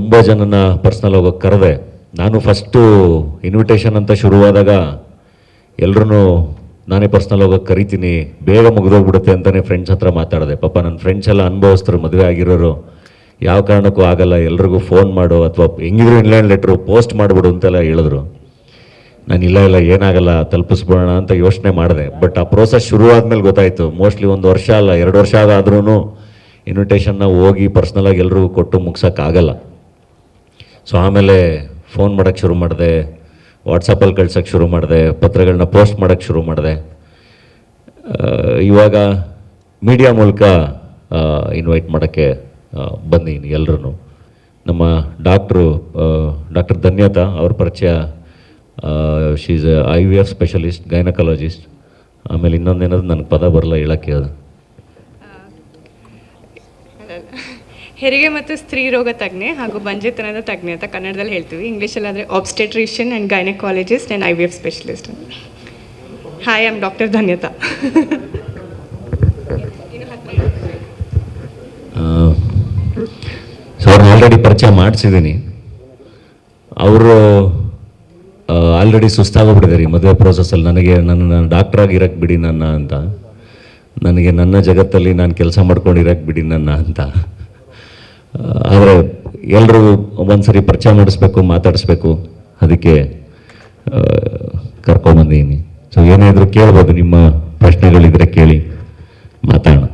ತುಂಬ ಜನನ ಪರ್ಸ್ನಲ್ ಹೋಗೋಕೆ ಕರೆದೆ. ನಾನು ಫಸ್ಟು ಇನ್ವಿಟೇಷನ್ ಅಂತ ಶುರುವಾದಾಗ ಎಲ್ಲರೂ ನಾನೇ ಪರ್ಸ್ನಲ್ ಹೋಗೋಕೆ ಕರಿತೀನಿ, ಬೇಗ ಮುಗಿದೋಗ್ಬಿಡುತ್ತೆ ಅಂತಲೇ ಫ್ರೆಂಡ್ಸ್ ಹತ್ರ ಮಾತಾಡಿದೆ. ಪಾಪ ನನ್ನ ಫ್ರೆಂಡ್ಸ್ ಎಲ್ಲ ಅನುಭವಿಸ್ತಾರೆ, ಮದುವೆ ಆಗಿರೋರು, ಯಾವ ಕಾರಣಕ್ಕೂ ಆಗಲ್ಲ, ಎಲ್ರಿಗೂ ಫೋನ್ ಮಾಡು ಅಥವಾ ಹೆಂಗಿದ್ರು ಇನ್ಲ್ಯಾಂಡ್ ಲೆಟ್ರು ಪೋಸ್ಟ್ ಮಾಡಿಬಿಡು ಅಂತೆಲ್ಲ ಹೇಳಿದ್ರು. ನಾನು ಇಲ್ಲ ಏನಾಗಲ್ಲ ತಲುಪಿಸ್ಬೋಣ ಅಂತ ಯೋಚನೆ ಮಾಡಿದೆ. ಬಟ್ ಆ ಪ್ರೋಸೆಸ್ ಶುರು ಆದಮೇಲೆ ಗೊತ್ತಾಯಿತು, ಮೋಸ್ಟ್ಲಿ 1 ವರ್ಷ ಅಲ್ಲ 2 ವರ್ಷ ಆದ್ರೂ ಇನ್ವಿಟೇಷನ್ನ ಹೋಗಿ ಪರ್ಸ್ನಲಾಗಿ ಎಲ್ರಿಗೂ ಕೊಟ್ಟು ಮುಗ್ಸೋಕ್ಕಾಗಲ್ಲ. ಸೊ ಆಮೇಲೆ ಫೋನ್ ಮಾಡೋಕ್ಕೆ ಶುರು ಮಾಡಿದೆ, ವಾಟ್ಸಪ್ಪಲ್ಲಿ ಕಳ್ಸೋಕ್ಕೆ ಶುರು ಮಾಡಿದೆ, ಪತ್ರಗಳನ್ನ ಪೋಸ್ಟ್ ಮಾಡೋಕ್ಕೆ ಶುರು ಮಾಡಿದೆ. ಇವಾಗ ಮೀಡಿಯಾ ಮೂಲಕ ಇನ್ವೈಟ್ ಮಾಡೋಕ್ಕೆ ಬಂದೀನಿ ಎಲ್ಲರೂ. ನಮ್ಮ ಡಾಕ್ಟರ್ ಧನ್ಯತಾ ಅವ್ರ ಪರಿಚಯ, she is IVF specialist, gynaecologist. ಆಮೇಲೆ ಇನ್ನೊಂದೇನಾದ್ರು ನನಗೆ ಪದ ಬರಲ್ಲ ಹೇಳೋಕ್ಕೆ. ಅದು ಹೆರಿಗೆ ಮತ್ತು ಸ್ತ್ರೀ ರೋಗ ತಜ್ಞೆ ಹಾಗೂ ಬಂಜೆತನದ ತಜ್ಞೆ ಅಂತ ಕನ್ನಡದಲ್ಲಿ ಹೇಳ್ತೀವಿ. ಇಂಗ್ಲೀಷಲ್ಲಾದರೆ obstetrician and gynaecologist and IVF specialist. Hi, I am doctor Dhanyata. So ಅವ್ರನ್ನ ಆಲ್ರೆಡಿ ಪರಿಚಯ ಮಾಡಿಸಿದ್ದೀನಿ. ಅವರು ಆಲ್ರೆಡಿ ಸುಸ್ತಾಗೋಗ್ಬಿಟ್ಟಿದ್ದಾರೆ ಈ ಮದುವೆ ಪ್ರೋಸೆಸ್ಸಲ್ಲಿ. ನನ್ನ ಡಾಕ್ಟ್ರಾಗಿ ಇರೋಕ್ಕೆ ಬಿಡಿ ನನ್ನ ಅಂತ, ನನಗೆ ನನ್ನ ಜಗತ್ತಲ್ಲಿ ನಾನು ಕೆಲಸ ಮಾಡ್ಕೊಂಡು ಇರೋಕ್ಕೆ ಬಿಡಿ ನನ್ನ ಅಂತ. ಆದರೆ ಎಲ್ಲರೂ ಒಂದ್ಸರಿ ಪರಿಚಯ ಮಾಡಿಸ್ಬೇಕು, ಮಾತಾಡಿಸ್ಬೇಕು, ಅದಕ್ಕೆ ಕರ್ಕೊಂಬಂದಿದ್ದೀನಿ. ಸೊ ಏನಾದರೂ ಕೇಳ್ಬೋದು, ನಿಮ್ಮ ಪ್ರಶ್ನೆಗಳಿದ್ರೆ ಕೇಳಿ ಮಾತಾಡೋಣ.